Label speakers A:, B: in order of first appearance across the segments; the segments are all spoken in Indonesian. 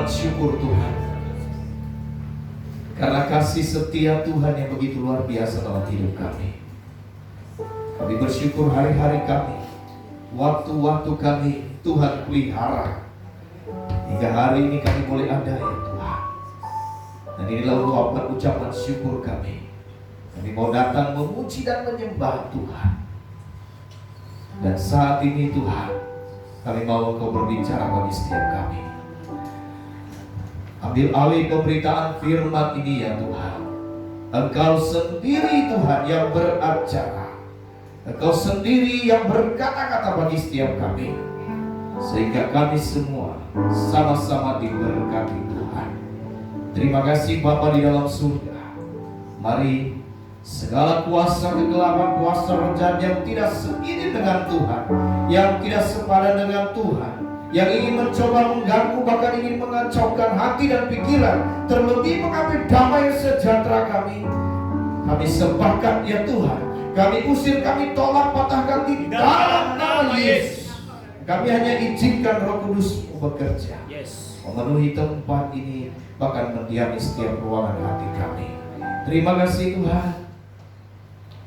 A: ucapan syukur Tuhan, karena kasih setia Tuhan yang begitu luar biasa dalam hidup kami. Kami bersyukur hari-hari kami, waktu-waktu kami Tuhan pelihara, hingga hari ini kami boleh ada ya Tuhan. Dan inilah ucapan syukur kami. Kami mau datang memuji dan menyembah Tuhan. Dan saat ini Tuhan, kami mau Engkau berbicara bagi setiap kami. Ambil alih pemberitaan firman ini ya Tuhan. Engkau sendiri Tuhan yang beracara. Engkau sendiri yang berkata-kata bagi setiap kami, sehingga kami semua sama-sama diberkati Tuhan. Terima kasih Bapa di dalam surga. Mari segala kuasa kegelapan, kuasa roh yang tidak seini dengan Tuhan, yang tidak sepadan dengan Tuhan, yang ingin mencoba mengganggu, bahkan ingin mengacaukan hati dan pikiran, terlebih mengambil damai sejahtera kami sembahkan ya Tuhan. Kami usir, kami tolak, patahkan di dalam nama Yesus. Kami hanya izinkan Roh Kudus bekerja, memenuhi tempat ini, bahkan mendiami setiap ruangan hati kami. Terima kasih Tuhan.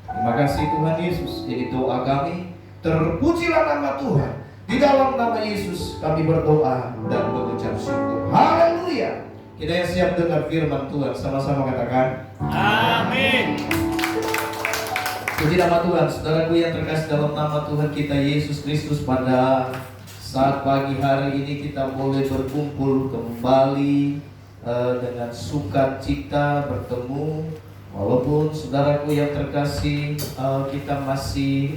A: Terima kasih Tuhan Yesus. Jadi doa kami, terpujilah nama Tuhan. Di dalam nama Yesus kami berdoa dan mengucap syukur. Haleluya. Kita yang siap dengar firman Tuhan, sama-sama katakan amin. Puji nama Tuhan. Saudaraku yang terkasih dalam nama Tuhan kita Yesus Kristus, pada saat pagi hari ini kita boleh berkumpul kembali dengan sukacita bertemu. Walaupun saudaraku yang terkasih, kita masih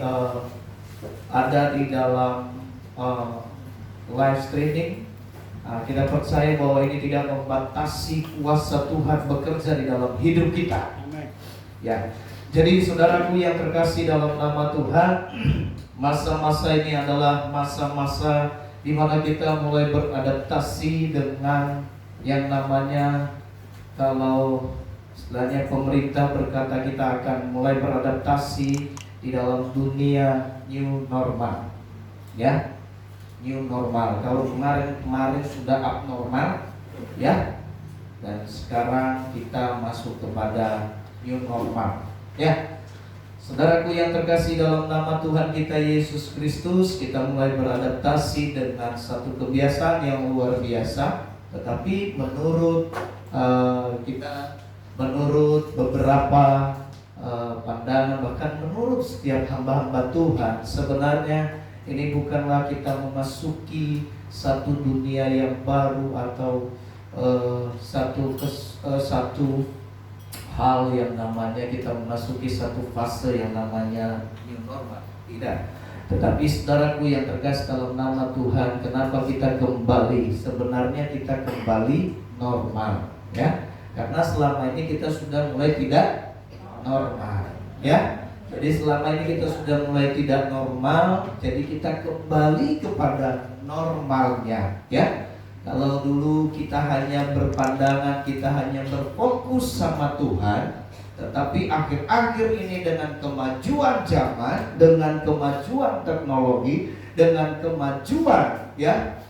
A: ada di dalam live streaming, kita percaya bahwa ini tidak membatasi kuasa Tuhan bekerja di dalam hidup kita. Ya, jadi saudaraku yang terkasih dalam nama Tuhan, masa-masa ini adalah masa-masa di mana kita mulai beradaptasi dengan yang namanya, kalau istilahnya pemerintah berkata kita akan mulai beradaptasi di dalam dunia new normal, ya, new normal. Kalau kemarin sudah abnormal, ya, dan sekarang kita masuk kepada new normal, ya. Saudaraku yang terkasih dalam nama Tuhan kita Yesus Kristus, kita mulai beradaptasi dengan satu kebiasaan yang luar biasa. Tetapi menurut menurut beberapa pandangan, bahkan menurut setiap hamba-hamba Tuhan, sebenarnya ini bukanlah kita memasuki satu dunia yang baru atau satu hal yang namanya kita memasuki satu fase yang namanya new normal. Tidak. Tetapi saudaraku yang terkasih dalam nama Tuhan, kenapa kita kembali? Sebenarnya kita kembali normal, ya. Karena selama ini kita sudah mulai tidak normal, ya. Jadi selama ini kita sudah mulai tidak normal, jadi kita kembali kepada normalnya, ya. Kalau dulu kita hanya berpandangan, kita hanya berfokus sama Tuhan, tetapi akhir-akhir ini dengan kemajuan zaman, dengan kemajuan teknologi, dengan kemajuan, ya,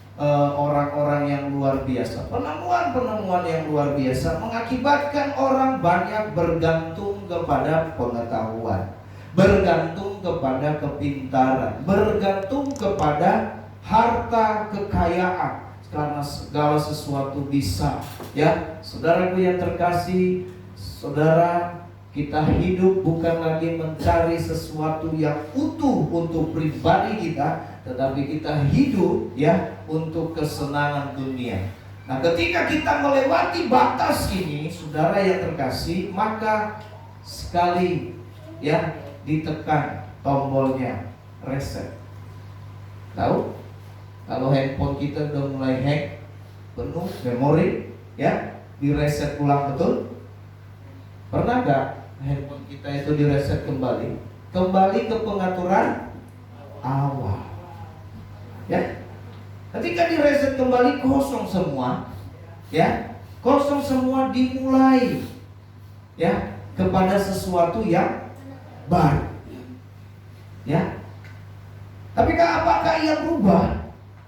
A: orang-orang yang luar biasa, penemuan-penemuan yang luar biasa mengakibatkan orang banyak bergantung kepada pengetahuan, bergantung kepada kepintaran, bergantung kepada harta kekayaan, karena segala sesuatu bisa, ya. Saudaraku yang terkasih, saudara, kita hidup bukan lagi mencari sesuatu yang utuh untuk pribadi kita, tetapi kita hidup, ya, untuk kesenangan dunia. Nah, ketika kita melewati batas ini, saudara yang terkasih, maka sekali, ya, ditekan tombolnya reset. Tahu? Kalau handphone kita udah mulai hang, penuh memori, ya, di reset ulang, betul? Pernah gak handphone kita itu di reset kembali ke pengaturan awal, ya? Ketika di reset kembali kosong semua, ya, kosong semua, dimulai, ya, kepada sesuatu yang baru, ya. Tapi apakah ia berubah?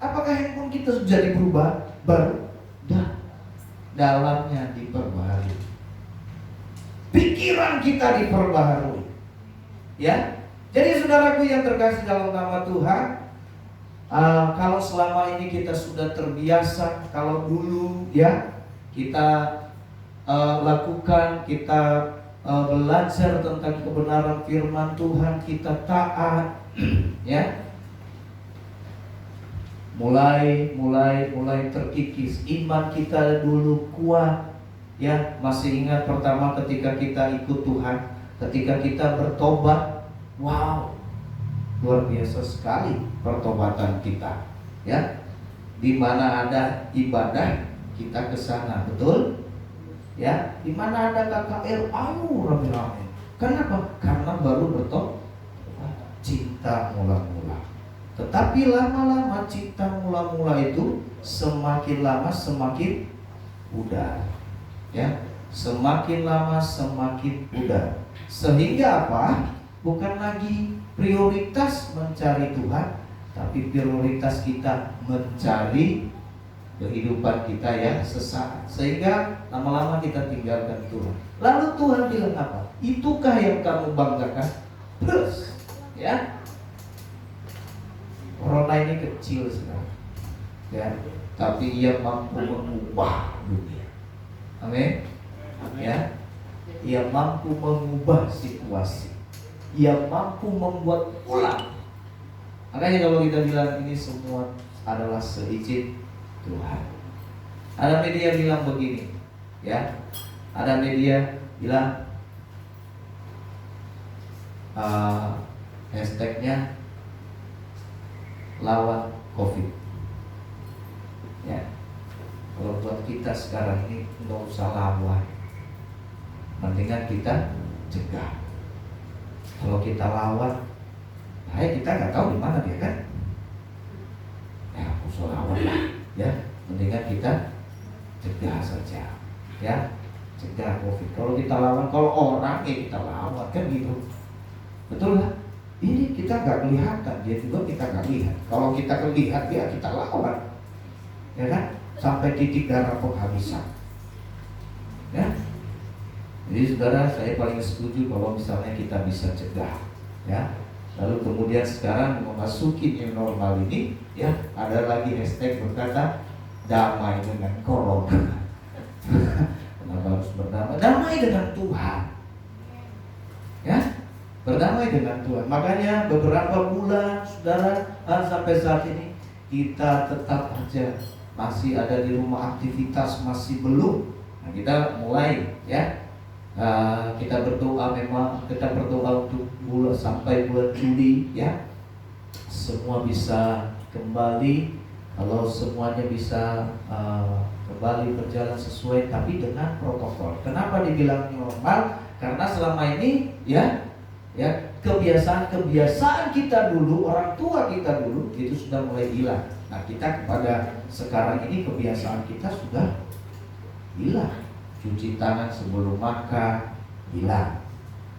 A: Apakah handphone kita sudah berubah? Baru? Dah. dalamnya diperbaharui. Pikiran kita diperbaharui. Ya. Jadi saudaraku yang terkasih dalam nama Tuhan, kalau selama ini kita sudah terbiasa, kalau dulu ya kita lakukan, kita belajar tentang kebenaran firman Tuhan, kita taat, ya, mulai terkikis, iman kita dulu kuat, ya. Masih ingat pertama ketika kita ikut Tuhan, ketika kita bertobat, wow, luar biasa sekali pertobatan kita, ya. Di mana ada ibadah kita ke sana, betul? Ya, di mana ada KKR, ayo rame-rame. Kenapa? Karena baru bertobat, cinta mula-mula. Tetapi lama-lama cinta mula-mula itu semakin lama semakin pudar, ya. Semakin lama semakin pudar. Sehingga apa? Bukan lagi prioritas mencari Tuhan, tapi prioritas kita mencari kehidupan kita yang sesaat. Sehingga lama-lama kita tinggalkan Tuhan. Lalu Tuhan bilang apa? Itukah yang kamu banggakan? Plus, ya. Corona ini kecil sekali, ya. Tapi ia mampu mengubah dunia. Amin. Ya. Ia mampu mengubah situasi. Ia mampu membuat ulang. Makanya kalau kita bilang ini semua adalah seizin Tuhan. Ada media bilang begini, ya. Ada media bilang hashtagnya lawan COVID. Ya. Kalau buat kita sekarang ini nggak usah lawan, mendingan kita cegah. Kalau kita lawan, kita nggak tahu di mana dia kan. Ya, usah lawan lah. Ya, mendingan kita cegah saja, ya, cegah COVID. Kalau kita lawan, kalau orang kita lawan kan gitu, betul lah. Ini kita nggak kelihatan, dia juga kita nggak lihat. Kalau kita lihat dia, kita lawan, ya kan, sampai titik darah penghabisan, ya. Jadi saudara, saya paling setuju kalau misalnya kita bisa cegah, ya. Lalu kemudian sekarang memasuki new normal ini, ya, ada lagi hashtag berkata damai dengan corona. Kenapa harus berdamai? Damai dengan Tuhan, ya, berdamai dengan Tuhan. Makanya beberapa bulan, saudara, sampai saat ini kita tetap aja masih ada di rumah, aktivitas masih belum. Nah, kita mulai, ya. Kita berdoa, memang kita berdoa untuk sampai bulan Juli, ya, semua bisa kembali. Kalau semuanya bisa kembali berjalan sesuai, tapi dengan protokol. Kenapa dibilang normal? Karena selama ini, ya, kebiasaan kita dulu, orang tua kita dulu itu sudah mulai hilang. Nah, kita kepada sekarang ini kebiasaan kita sudah hilang. Cuci tangan sebelum makan hilang,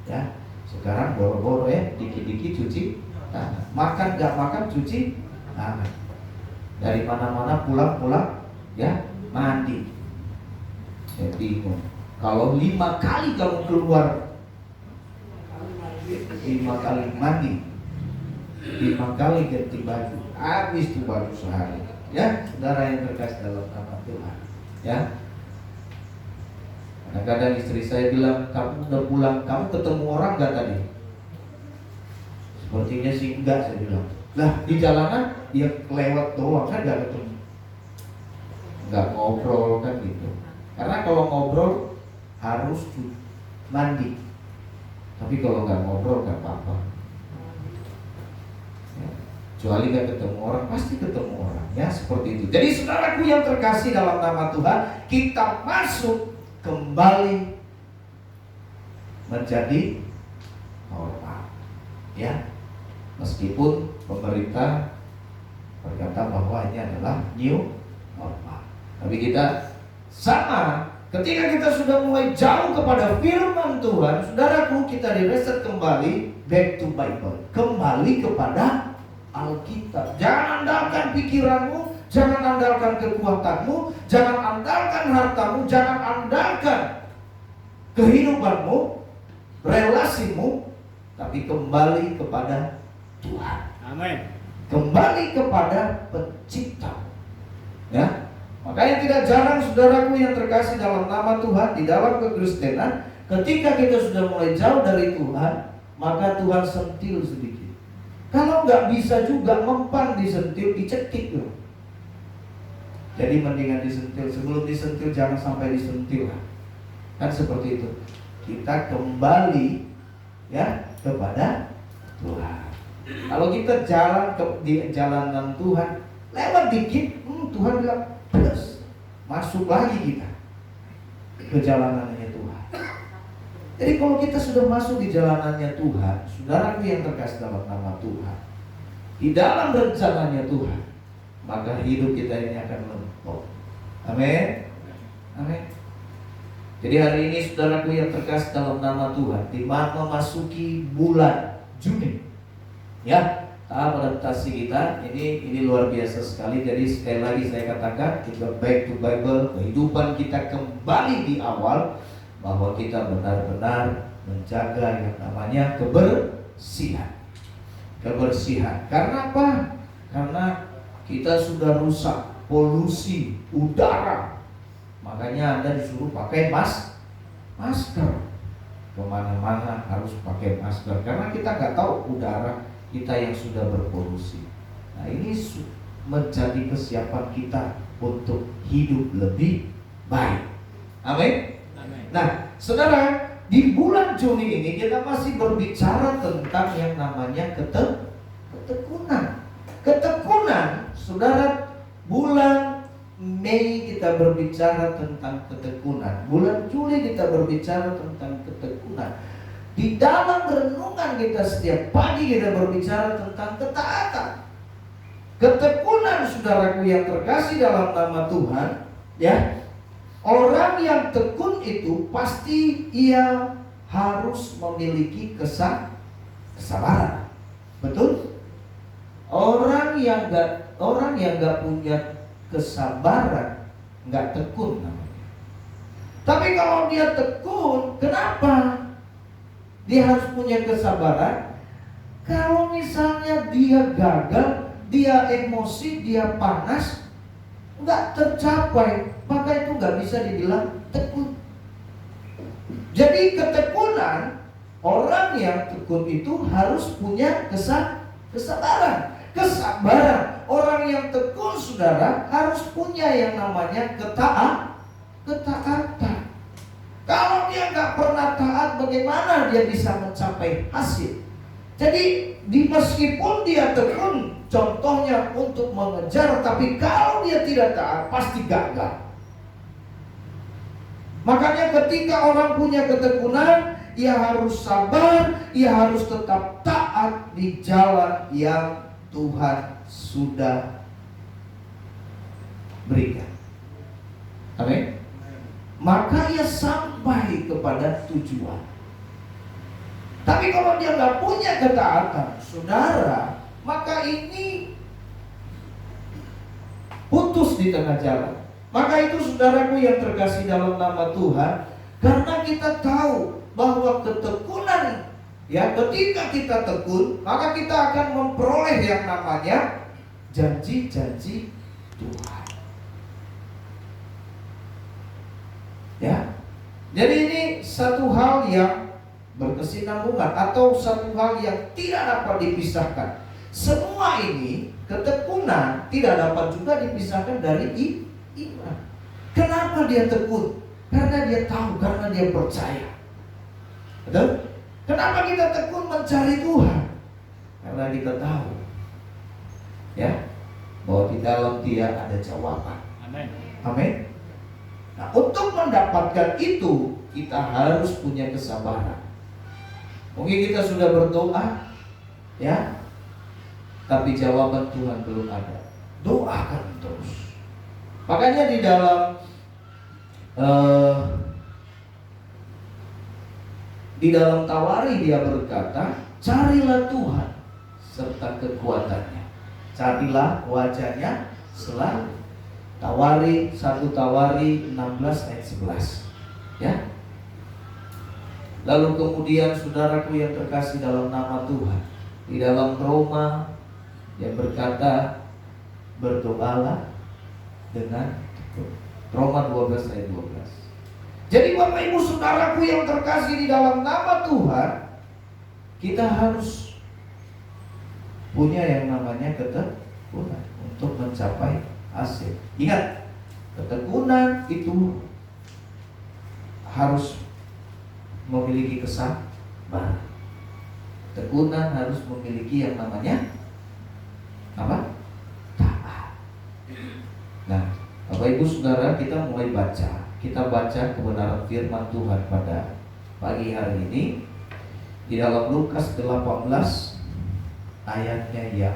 A: ya. Sekarang boro-boro, ya, dikit-dikit cuci tangan. Makan gak makan cuci tangan. Dari mana-mana pulang, ya, mandi. Saya bingung. Kalau 5 kali kamu keluar, 5 kali mandi, 5 kali ganti baju, habis tuh baju sehari. Ya, saudara yang terkasih dalam nama Tuhan, ya. Kadang-kadang istri saya bilang, kamu udah pulang, kamu ketemu orang gak tadi? Sepertinya sih enggak, saya bilang. Lah, di jalanan dia lewat doang, kan gak ketemu, gak ngobrol, kan gitu. Karena kalau ngobrol harus mandi, tapi kalau gak ngobrol gak apa-apa, ya. Kecuali gak ketemu orang, pasti ketemu orang, ya, seperti itu. Jadi saudaraku yang terkasih dalam nama Tuhan, kita masuk kembali menjadi normal, ya. Meskipun pemerintah berkata bahwa ini adalah new normal, tapi kita sama. Ketika kita sudah mulai jauh kepada firman Tuhan, saudaraku, kita direset kembali back to Bible, kembali kepada Alkitab. Jangan andalkan pikiranmu, jangan andalkan kekuatanmu, jangan andalkan hartamu, jangan andalkan kehidupanmu, relasimu, tapi kembali kepada Tuhan.
B: Amin.
A: Kembali kepada Pencipta. Ya, makanya tidak jarang saudaraku yang terkasih dalam nama Tuhan, di dalam kekristenan, ketika kita sudah mulai jauh dari Tuhan, maka Tuhan sentil sedikit. Kalau nggak bisa juga mempan disentil, dicetik loh. Jadi mendingan disentil, sebelum disentil jangan sampai disentil lah. Kan seperti itu. Kita kembali ya kepada Tuhan. Kalau kita jalan di jalanan Tuhan, lewat dikit, Tuhan bilang terus masuk lagi kita ke jalanannya Tuhan. Jadi kalau kita sudah masuk di jalanannya Tuhan, saudaraku yang terkasih dalam nama Tuhan, di dalam rencananya Tuhan, maka hidup kita ini akan lempeng. Amin. Amin. Jadi hari ini saudaraku yang terkasih dalam nama Tuhan, di mana memasuki bulan Juni, ya, tahap adaptasi kita ini luar biasa sekali. Jadi sekali lagi saya katakan, kita back to Bible, kehidupan kita kembali di awal, bahwa kita benar-benar menjaga yang namanya kebersihan. Kebersihan. Karena apa? Karena kita sudah rusak polusi udara. Makanya Anda disuruh pakai masker. Kemana-mana harus pakai masker. Karena kita nggak tahu udara kita yang sudah berpolusi. Nah, ini menjadi kesiapan kita untuk hidup lebih baik. Amin. Nah, saudara, di bulan Juni ini kita masih berbicara tentang yang namanya ketekunan. Ketekunan, saudara, bulan Mei kita berbicara tentang ketekunan. Bulan Juli kita berbicara tentang ketekunan. Di dalam renungan kita setiap pagi kita berbicara tentang ketaatan. Ketekunan, saudaraku yang terkasih dalam nama Tuhan, ya. Orang yang tekun itu pasti ia harus memiliki kesabaran. Betul? Orang yang nggak punya kesabaran nggak tekun namanya. Tapi kalau dia tekun, kenapa dia harus punya kesabaran? Kalau misalnya dia gagal, dia emosi, dia panas, nggak tercapai, maka itu nggak bisa dibilang tekun. Jadi ketekunan, orang yang tekun itu harus punya kesabaran. Kesabaran, orang yang tekun, saudara, harus punya yang namanya ketaatan. Kalau dia nggak pernah taat, bagaimana dia bisa mencapai hasil? Jadi meskipun dia tekun, contohnya untuk mengejar, tapi kalau dia tidak taat, pasti gagal. Makanya ketika orang punya ketekunan, ia harus sabar, ia harus tetap taat di jalan yang Tuhan sudah berikan. Amin. Maka ia sampai kepada tujuan. Tapi kalau dia nggak punya ketaatan, saudara, maka ini putus di tengah jalan. Maka itu saudaraku yang terkasih dalam nama Tuhan, karena kita tahu bahwa ketekunan, ya, ketika kita tekun, maka kita akan memperoleh yang namanya janji-janji Tuhan. Ya. Jadi ini satu hal yang berkesinambungan atau satu hal yang tidak dapat dipisahkan. Semua ini, ketekunan tidak dapat juga dipisahkan dari iman. Kenapa dia tekun? Karena dia tahu, karena dia percaya. Betul? Kenapa kita tekun mencari Tuhan? Karena kita tahu, ya, bahwa di dalam Dia ada jawaban. Amin. Amin. Nah, untuk mendapatkan itu kita harus punya kesabaran. Mungkin kita sudah berdoa, ya, tapi jawaban Tuhan belum ada. Doakan terus. Makanya di dalam Tawari dia berkata, carilah Tuhan serta kekuatannya, carilah wajahnya Selalu. Tawari 1 Tawari 16 ayat 11. Ya. Lalu kemudian saudaraku yang terkasih dalam nama Tuhan, di dalam Roma yang berkata, berdoalah dengan tekun. Roma 12 ayat 12. Jadi Bapak Ibu saudaraku yang terkasih di dalam nama Tuhan, kita harus punya yang namanya ketekunan untuk mencapai hasil. Ingat, ketekunan itu harus memiliki kesabaran. Ketekunan harus memiliki yang namanya apa? Taat. Nah, Bapak Ibu Saudara, kita mulai baca. Kita baca kebenaran firman Tuhan pada pagi hari ini di dalam Lukas 18 ayatnya yang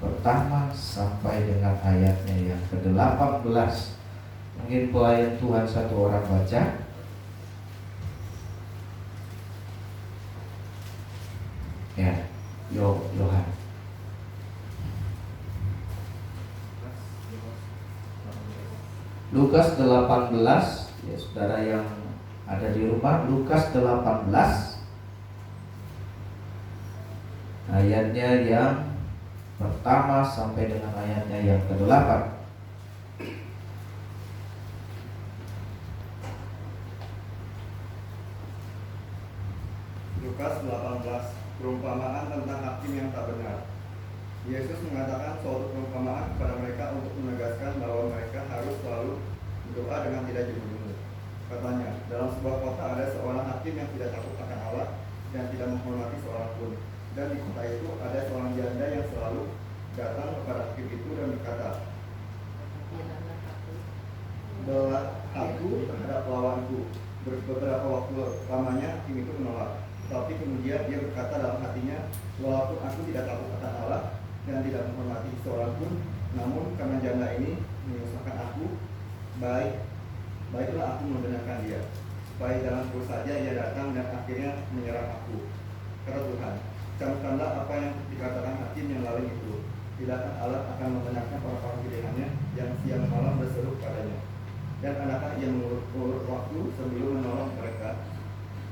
A: pertama sampai dengan ayatnya yang ke-18. Mungkin pelayan Tuhan satu orang baca. Ya, Yohan. Lukas 18, ya saudara yang ada di rumah, Lukas 18 ayatnya yang pertama sampai dengan ayatnya yang ke-8.
B: Lukas 18, perumpamaan tentang hakim yang tak benar. Yesus mengatakan suatu perumpamaan kepada mereka untuk menegaskan bahwa mereka harus selalu berdoa dengan tidak jemu-jemu. Katanya, dalam sebuah kota ada seorang hakim yang tidak takut akan Allah dan tidak menghormati seorang pun. Dan di kota itu ada seorang janda yang selalu datang kepada hakim itu dan berkata, belah aku terhadap lawanku. Beberapa waktu lamanya hakim itu menolak. Tapi kemudian dia berkata dalam hatinya, walaupun aku tidak takut akan Allah dan tidak menghormati seorang pun, namun karena janda ini menyusahkan aku, baiklah aku membenarkan dia, supaya jangan terus saja ia datang dan akhirnya menyerang aku. Kata Tuhan, camkanlah apa yang dikatakan hakim yang lalu itu. Tidakkah Allah akan membenarkan orang-orang pilihannya yang siang malam berseru padanya? Dan adakah ia mengurut waktu sebelum menolong mereka?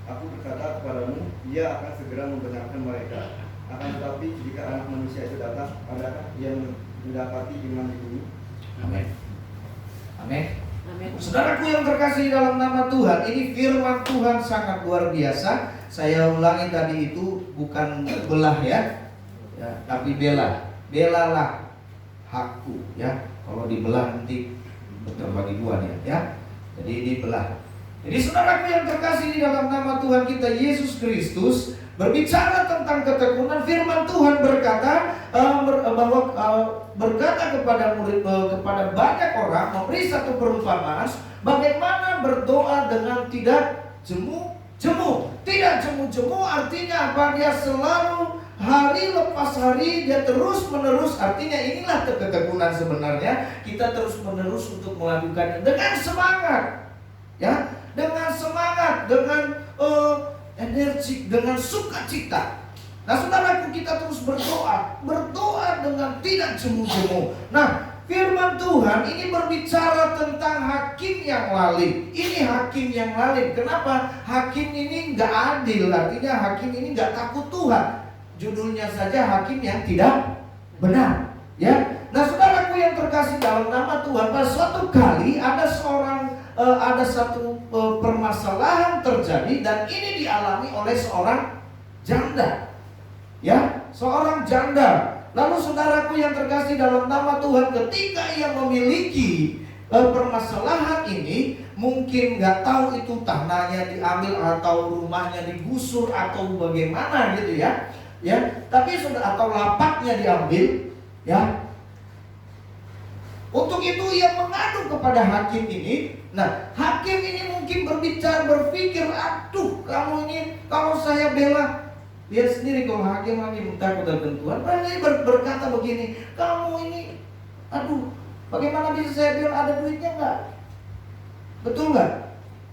B: Aku berkata kepadamu, ia akan segera membenarkan mereka. Akan tetapi jika anak manusia itu datang, adakah ia mendapati iman di bumi?
A: Amin. Amin. Saudaraku yang terkasih dalam nama Tuhan, ini firman Tuhan sangat luar biasa. Saya ulangi tadi itu bukan belah ya, tapi bela. Belalah hakku ya. Kalau dibelah nanti terbagi dua dia ya. Jadi ini belah. Jadi saudaraku yang terkasih di dalam nama Tuhan kita Yesus Kristus, berbicara tentang ketekunan, firman Tuhan berkata bahwa berkata kepada murid, kepada banyak orang, memberi satu perumpamaan bagaimana berdoa dengan tidak jemu-jemu. Tidak jemu-jemu artinya apa? Dia selalu hari lepas hari, dia terus menerus. Artinya inilah ketekunan sebenarnya. Kita terus menerus untuk melakukannya dengan semangat, ya, dengan semangat, dengan energi, dengan sukacita. Nah saudaraku, kita terus berdoa dengan tidak jemu-jemu. Nah firman Tuhan ini berbicara tentang hakim yang lalim. Ini hakim yang lalim. Kenapa? Hakim ini nggak adil. Artinya hakim ini nggak takut Tuhan. Judulnya saja hakim yang tidak benar. Ya. Nah saudaraku yang terkasih dalam nama Tuhan, pada suatu kali ada satu permasalahan terjadi dan ini dialami oleh seorang janda. Ya, seorang janda. Lalu saudaraku yang terkasih dalam nama Tuhan, ketika ia memiliki permasalahan ini, mungkin nggak tahu itu tanahnya diambil atau rumahnya digusur atau bagaimana gitu ya. Ya, tapi sudah atau lapaknya diambil, ya. Untuk itu ia mengadu kepada hakim ini. Nah, hakim ini mungkin berpikir, aduh, kamu ini kalau saya bela. Lihat sendiri kalau hakim takut akan Tuhan. Dia berkata begini, kamu ini, aduh, bagaimana bisa saya bilang ada duitnya nggak? Betul nggak?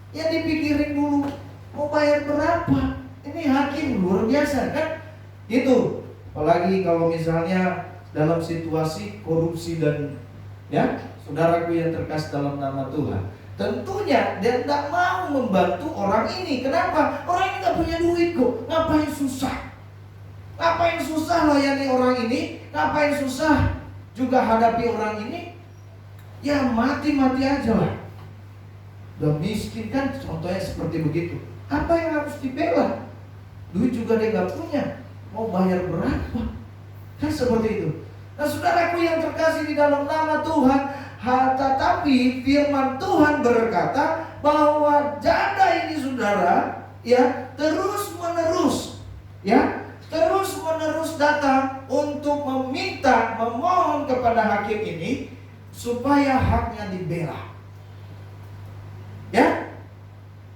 A: Ya dipikirin dulu, mau bayar berapa? Ini hakim luar biasa kan? Itu, apalagi kalau misalnya dalam situasi korupsi dan Ya, saudaraku yang terkasih dalam nama Tuhan, tentunya dia tidak mau membantu orang ini. Kenapa? Orang ini nggak punya duit kok. Ngapain susah? Ngapain susah layani orang ini? Ngapain susah juga hadapi orang ini? Ya mati-mati aja lah. Udah miskin kan, contohnya seperti begitu. Apa yang harus dibela? Duit juga dia nggak punya. Mau bayar berapa? Kan seperti itu. Nah saudaraku yang terkasih di dalam nama Tuhan, tetapi firman Tuhan berkata bahwa janda ini saudara, ya terus menerus datang untuk memohon kepada hakim ini supaya haknya dibela. Ya,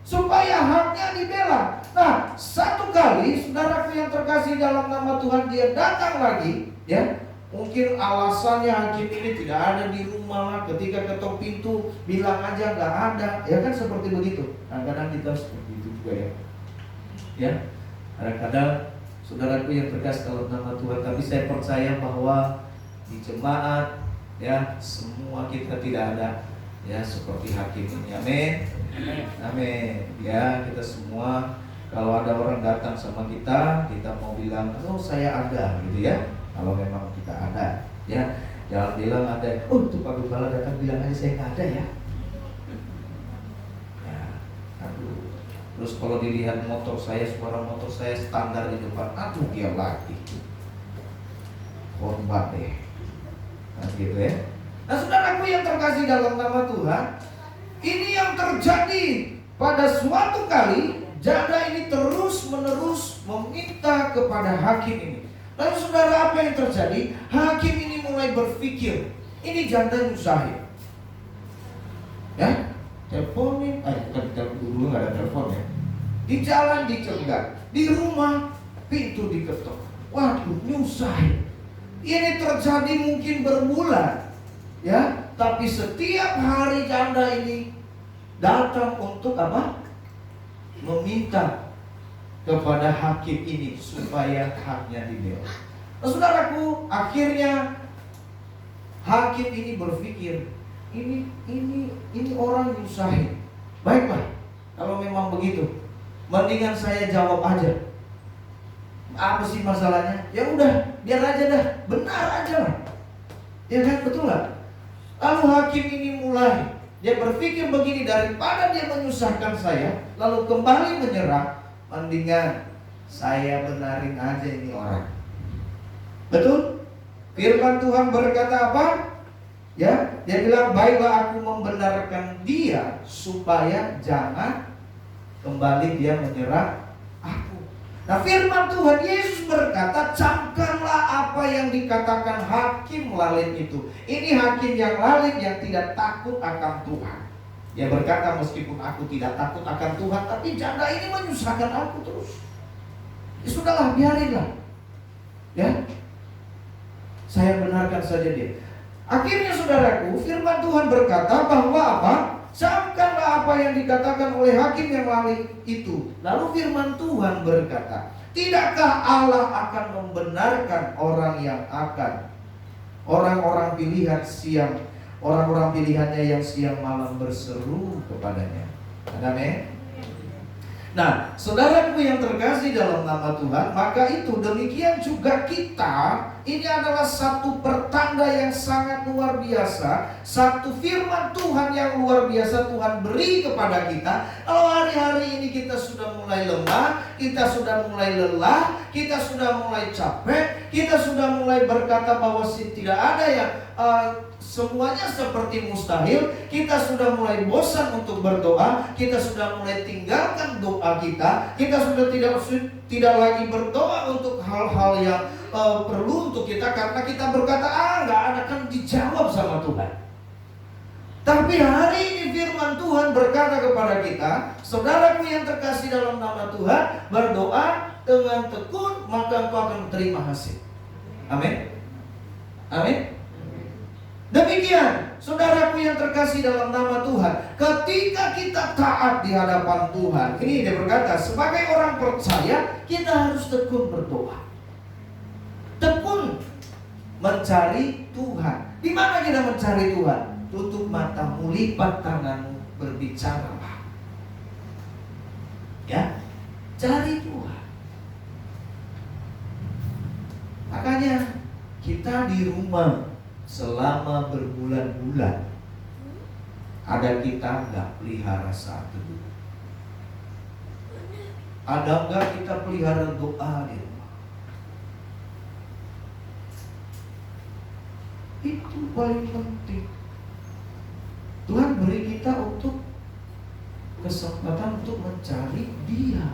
A: supaya haknya dibela. Nah, satu kali saudaraku yang terkasih dalam nama Tuhan, dia datang lagi, ya. Mungkin alasannya hakim ini tidak ada di rumah, ketika ketok pintu bilang aja nggak ada, ya kan seperti begitu. Kadang-kadang kita seperti itu juga ya. Ya, kadang-kadang saudaraku yang terkasih dalam nama Tuhan, tapi saya percaya bahwa di jemaat, ya semua kita tidak ada ya seperti hakim ini. Amin. Amin. Ya, kita semua kalau ada orang datang sama kita mau bilang, oh saya ada, gitu ya. Kalau memang kita ada, ya jangan bilang ada. Oh tuh Pak Gembala datang bilang aja saya nggak ada ya. Ya, aduh. Terus kalau dilihat motor saya, suara motor saya standar di depan, aduh dia lagi. Hormat deh. Nah gitu ya. Nah saudaraku yang terkasih dalam nama Tuhan, ini yang terjadi pada suatu kali. Janda ini terus menerus meminta kepada hakim ini. Lalu saudara, apa yang terjadi? Hakim ini mulai berpikir, ini janda nyusahin. Ya, teleponin, dulu nggak ada telepon ya. Di jalan dicegat, di rumah pintu diketok. Waduh, nyusahin. Ini terjadi mungkin berbulan, ya. Tapi setiap hari janda ini datang untuk apa? Meminta kepada hakim ini supaya haknya dibela. Nah, saudaraku, akhirnya hakim ini berpikir, ini orang nyusahin. Baiklah, kalau memang begitu, mendingan saya jawab aja. Apa sih masalahnya? Ya udah, biar aja dah, benar aja lah. Ya kan, betul nggak? Lalu hakim ini mulai, dia berpikir begini, daripada dia menyusahkan saya, lalu kembali menyerah, mendingan saya benarin aja ini orang. Betul? Firman Tuhan berkata apa? Ya, dia bilang, baiklah aku membenarkan dia supaya jangan kembali dia menyerah aku. Nah firman Tuhan, Yesus berkata, camkanlah apa yang dikatakan hakim lalim itu. Ini hakim yang lalim yang tidak takut akan Tuhan. Dia berkata, meskipun aku tidak takut akan Tuhan, tapi janda ini menyusahkan aku terus. Ya sudahlah, biarinlah. Ya, saya benarkan saja dia. Akhirnya saudaraku, firman Tuhan berkata bahwa apa? Camkanlah apa yang dikatakan oleh hakim yang lalim itu. Lalu firman Tuhan berkata, tidakkah Allah akan membenarkan orang pilihannya yang siang malam berseru kepadanya. Amin. Nah, saudaraku yang terkasih dalam nama Tuhan, maka itu demikian juga kita. Ini adalah satu pertanda yang sangat luar biasa, satu firman Tuhan yang luar biasa Tuhan beri kepada kita. Kalau hari-hari ini kita sudah mulai lemah, kita sudah mulai lelah, kita sudah mulai capek, kita sudah mulai berkata bahwa tidak ada yang semuanya seperti mustahil, kita sudah mulai bosan untuk berdoa, kita sudah mulai tinggalkan doa kita sudah tidak lagi berdoa untuk hal-hal yang perlu untuk kita, karena kita berkata, nggak ada kan dijawab sama Tuhan. Tapi hari ini firman Tuhan berkata kepada kita, saudaraku yang terkasih dalam nama Tuhan, berdoa dengan tekun, maka engkau akan terima hasil. Amin. Amin. Demikian, saudaraku yang terkasih dalam nama Tuhan, ketika kita taat di hadapan Tuhan, ini dia berkata, sebagai orang percaya, kita harus tekun berdoa. Tekun. mencari Tuhan. Di mana kita mencari Tuhan? Tutup matamu, lipat tanganmu, berbicaralah. Ya, cari Tuhan. Makanya kita di rumah selama berbulan-bulan, ada kita nggak pelihara saat teduh? Ada nggak kita pelihara doa di rumah? Itu paling penting. Tuhan beri kita untuk kesempatan untuk mencari Dia,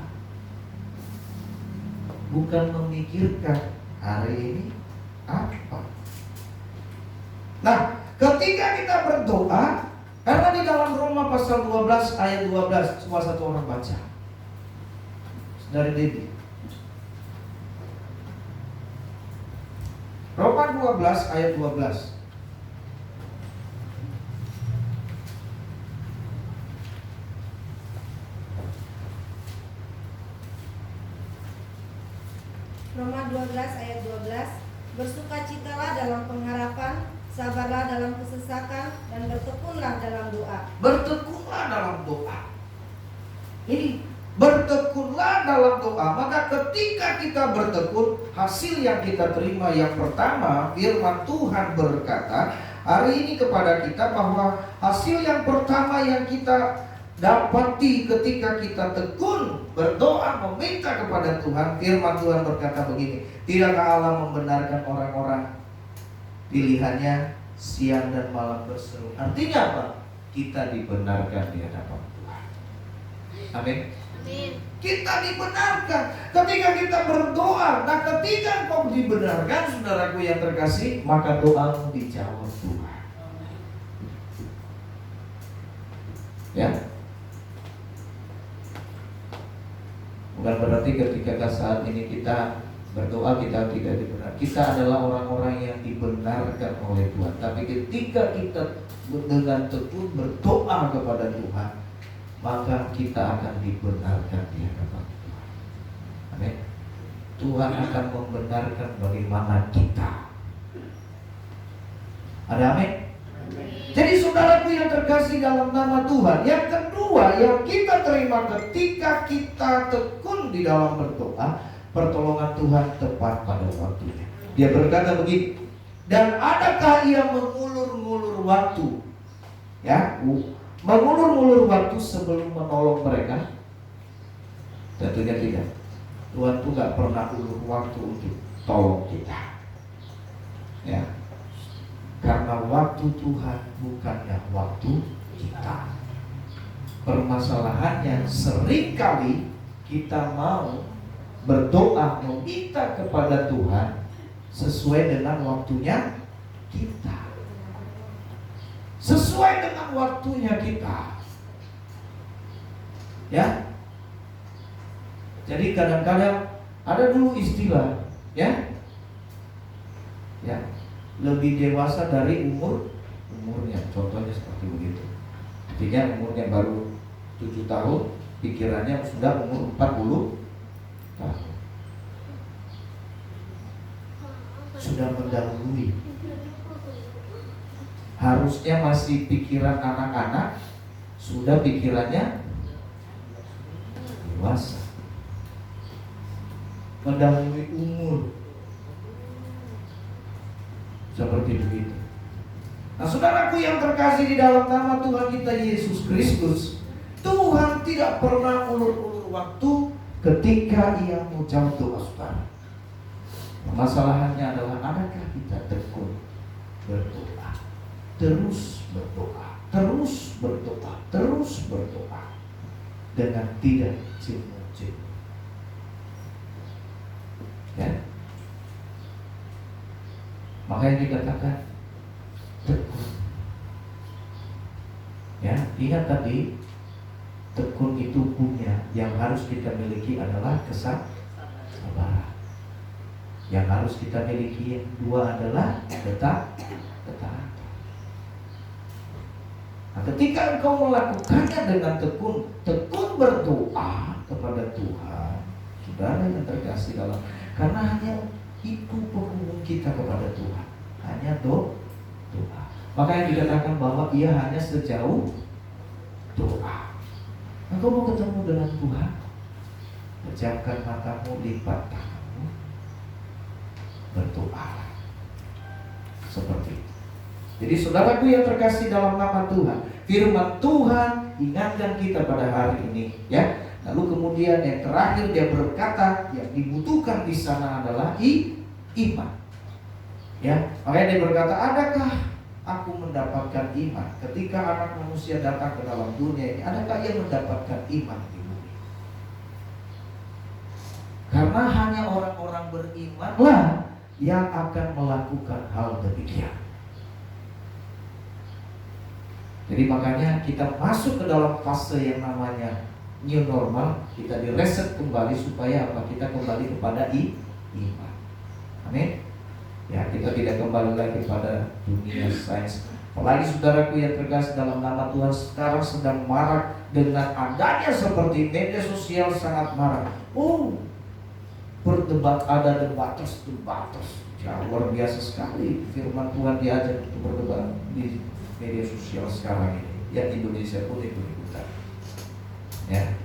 A: bukan memikirkan hari ini apa. Nah, ketika kita berdoa, karena di dalam Roma pasal 12 ayat 12, cuma satu orang baca. Dari Dedi. Roma 12 ayat 12.
C: Roma 12 ayat 12. Bersukacitalah dalam pengharapan, sabarlah dalam kesesakan, dan bertekunlah dalam doa.
A: Bertekunlah dalam doa. Ini bertekunlah dalam doa. Maka ketika kita bertekun, hasil yang kita terima yang pertama, firman Tuhan berkata hari ini kepada kita bahwa hasil yang pertama yang kita dapati ketika kita tekun berdoa meminta kepada Tuhan, firman Tuhan berkata begini, tidakkah Allah membenarkan orang-orang pilihannya siang dan malam berseru? Artinya apa? Kita dibenarkan di hadapan Tuhan. Amin. Kita dibenarkan ketika kita berdoa. Nah, ketika kau dibenarkan, saudaraku yang terkasih, maka doamu dijawab Tuhan. Ya. Bukan berarti ketika saat ini kita berdoa kita tidak dibenarkan. Kita adalah orang-orang yang dibenarkan oleh Tuhan. Tapi ketika kita dengan tekun berdoa kepada Tuhan, maka kita akan dibenarkan di hadapan Tuhan. Amin. Tuhan akan membenarkan bagaimana kita. Ada amin? Jadi saudaraku yang terkasih dalam nama Tuhan, yang kedua yang kita terima ketika kita tekun di dalam berdoa, pertolongan Tuhan tepat pada waktunya. Dia berkata begini, dan adakah ia mengulur-ngulur waktu? Ya, mengulur-ngulur waktu sebelum menolong mereka? Tentunya tidak. Tuhan tuh gak pernah ulur waktu untuk tolong kita. Ya, karena waktu Tuhan bukannya waktu kita. Permasalahannya seringkali kita mau berdoa meminta kepada Tuhan sesuai dengan waktunya kita, sesuai dengan waktunya kita. Ya. Jadi kadang-kadang ada dulu istilah, ya, lebih dewasa dari umurnya. Contohnya seperti begitu. Ketika umurnya baru 7 tahun, pikirannya sudah umur 40 tahun. Sudah mendahului. Harusnya masih pikiran anak-anak, sudah pikirannya dewasa. Mendahului umur. Seperti begitu. Nah, saudaraku yang terkasih di dalam nama Tuhan kita Yesus Kristus, Tuhan tidak pernah ulur-ulur waktu ketika Ia mau jawab doa saudara. Masalahnya adalah adakah kita tekun berdoa, terus berdoa, terus berdoa, terus berdoa dengan tidak jemu-jemu. Ya. Makanya dikatakan tekun. Ya, ingat tadi tekun itu punya yang harus kita miliki adalah kesabaran. Yang harus kita miliki yang kedua adalah ketaatan. Nah, ketika engkau melakukannya dengan tekun berdoa kepada Tuhan, saudara yang terkasih dalam, karena hanya itu penghubung kita kepada Tuhan. hanya doa. Makanya dikatakan bahwa ia hanya sejauh doa. Engkau mau ketemu dengan Tuhan, pejamkan matamu, lipat tanganmu, berdoa. Seperti itu. Jadi saudaraku yang terkasih dalam nama Tuhan, firman Tuhan ingatkan kita pada hari ini, ya. Lalu kemudian yang terakhir dia berkata yang dibutuhkan di sana adalah iman. Ya, makanya dia berkata, adakah aku mendapatkan iman ketika anak manusia datang ke dalam dunia ini? Adakah ia mendapatkan iman di bumi? Karena hanya orang-orang berimanlah yang akan melakukan hal demikian. Jadi makanya kita masuk ke dalam fase yang namanya new normal, kita direset kembali supaya apa? Kita kembali kepada iman. Amin. Ya, kita tidak kembali lagi pada dunia sains. Apalagi saudaraku yang terkasih dalam nama Tuhan, sekarang sedang marak dengan adanya seperti media sosial sangat marak. Berdebat, ada debatas. Ya, luar biasa sekali firman Tuhan diajak untuk berdebat di media sosial sekarang ini. Ya, Indonesia pun ikut-ikutan. Ya,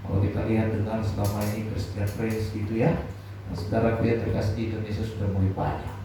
A: kalau kita lihat dengan selama ini Christian Prince gitu ya, nah, saudara yang terkasih di Indonesia sudah mulai banyak.